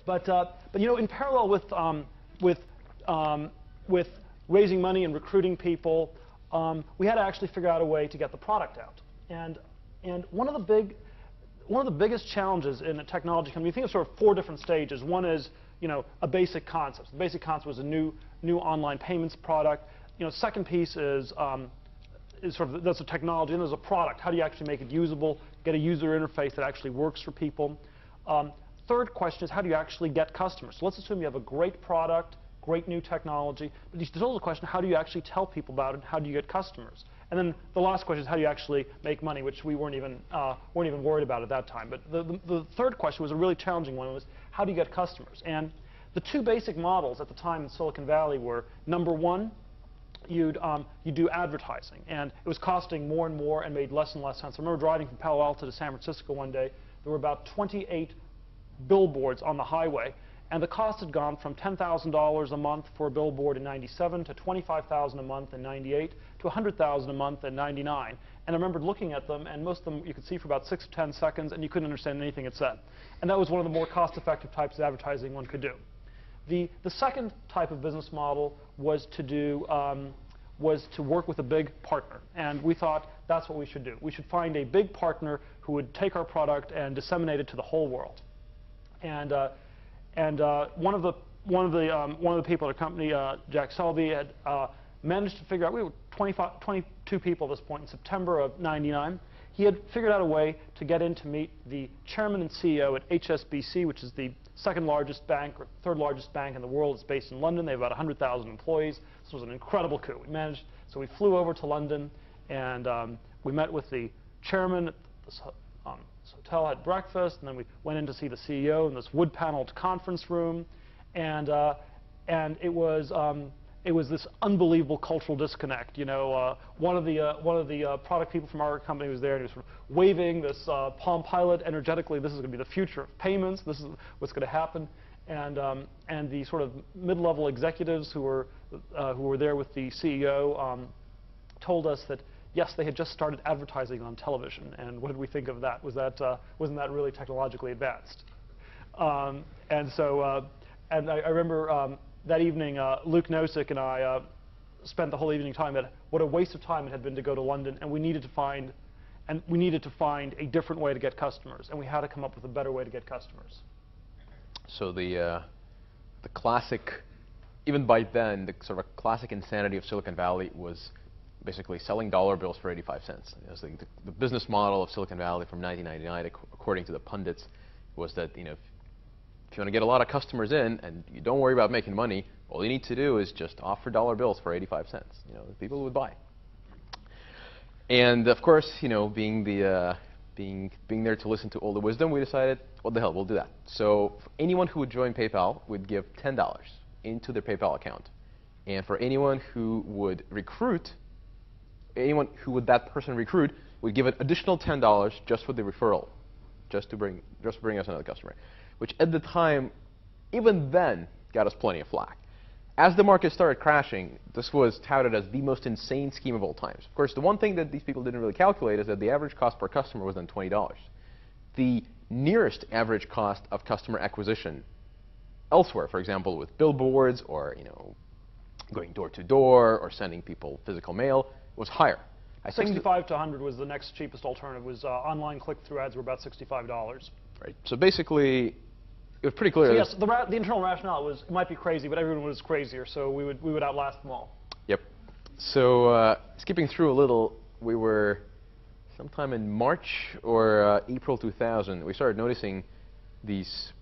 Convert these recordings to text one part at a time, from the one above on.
But you know, in parallel with with raising money and recruiting people, we had to actually figure out a way to get the product out. And one of the biggest challenges in a technology company, we think of sort of 4 different stages. One is, you know, a basic concept. The basic concept was a new online payments product. You know, second piece is sort of that's a technology, and there's a product. How do you actually make it usable? Get a user interface that actually works for people. Third question is, how do you actually get customers? So let's assume you have a great product, great new technology, but there's also a question: how do you actually tell people about it? How do you get customers? And then the last question is, how do you actually make money, which we weren't even worried about at that time. But the third question was a really challenging one. Was how do you get customers? And the 2 basic models at the time in Silicon Valley were: number one, you do advertising, and it was costing more and more and made less and less sense. I remember driving from Palo Alto to San Francisco one day. There were about 28 billboards on the highway, and the cost had gone from $10,000 a month for a billboard in '97 to $25,000 a month in '98 to $100,000 a month in '99. And I remember looking at them, and most of them you could see for about 6 to 10 seconds, and you couldn't understand anything it said. And that was one of the more cost-effective types of advertising one could do. The second type of business model was to work with a big partner, and we thought that's what we should do. We should find a big partner who would take our product and disseminate it to the whole world. And one of the people at the company, Jack Selby, had managed to figure out. We were 22 people at this point in September of '99. He had figured out a way to get in to meet the chairman and CEO at HSBC, which is the 2nd largest bank or 3rd largest bank in the world. It's based in London. They have about 100,000 employees. This was an incredible coup. We managed, so we flew over to London, and we met with the chairman at this hotel, had breakfast, and then we went in to see the CEO in this wood-paneled conference room, and it was this unbelievable cultural disconnect. You know, one of the product people from our company was there, and he was sort of waving this Palm Pilot energetically. This is going to be the future of payments. This is what's going to happen. And the sort of mid-level executives who were there with the CEO told us that yes, they had just started advertising on television. And what did we think of that? Wasn't that really technologically advanced? And I remember that evening, Luke Nosek and I spent the whole evening talking about what a waste of time it had been to go to London, and we needed to find a different way to get customers, and we had to come up with a better way to get customers. So the classic, even by then, the sort of classic insanity of Silicon Valley was basically selling dollar bills for 85 cents. It was the business model of Silicon Valley from 1999, according to the pundits, was that, you know, if you want to get a lot of customers in and you don't worry about making money, all you need to do is just offer dollar bills for 85 cents. You know, people would buy. And of course, you know, being there to listen to all the wisdom, we decided, what the hell, we'll do that. So for anyone who would join PayPal, we'd give $10 into their PayPal account. And for anyone who would recruit, that person recruit, we'd give an additional $10 just for the referral, just to bring us another customer, which at the time, even then, got us plenty of flack. As the market started crashing, this was touted as the most insane scheme of all times. Of course, the one thing that these people didn't really calculate is that the average cost per customer was then $20. The nearest average cost of customer acquisition elsewhere, for example, with billboards or, you know, going door to door or sending people physical mail, was higher. 65 to 100 was the next cheapest alternative. Was online click-through ads were about $65. Right. So basically, it was pretty clear. So yes, the internal rationale was it might be crazy, but everyone was crazier, so we would outlast them all. Yep. So skipping through a little, we were sometime in March or April 2000. We started noticing these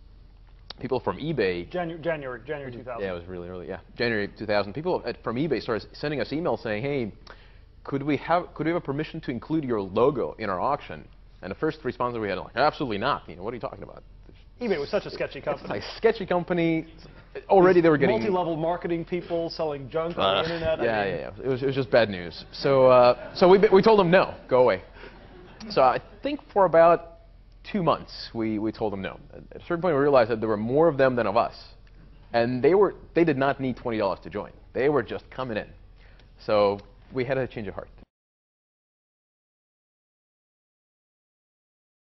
people from eBay. January 2000. Yeah, it was really early. Yeah, January 2000. People from eBay started sending us emails saying, "Hey, could we have a permission to include your logo in our auction?" And the first response that we had, like, absolutely not. You know, what are you talking about? eBay was such a sketchy company. It's like a sketchy company. Already they were getting multi-level marketing people selling junk on the internet. Yeah. It was just bad news. So we told them no, go away. So I think for about 2 months we told them no. At a certain point we realized that there were more of them than of us, and they did not need $20 to join. They were just coming in. So we had a change of heart.